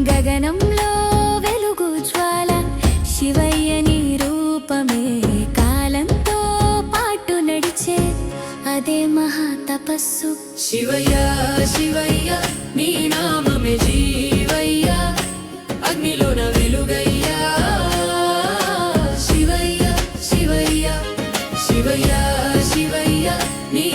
గగనంలో వెలుగు జ్వాల శివయ్య నీ రూపమే కాలంతో పాటు నడిచే అదే మహా తపస్సు. శివయ్య శివయ్య నీ నామమే జీవయ్య అగ్నిలోన వెలుగయ్యా. శివయ్య శివయ్య శివయ్య శివయ్య నీ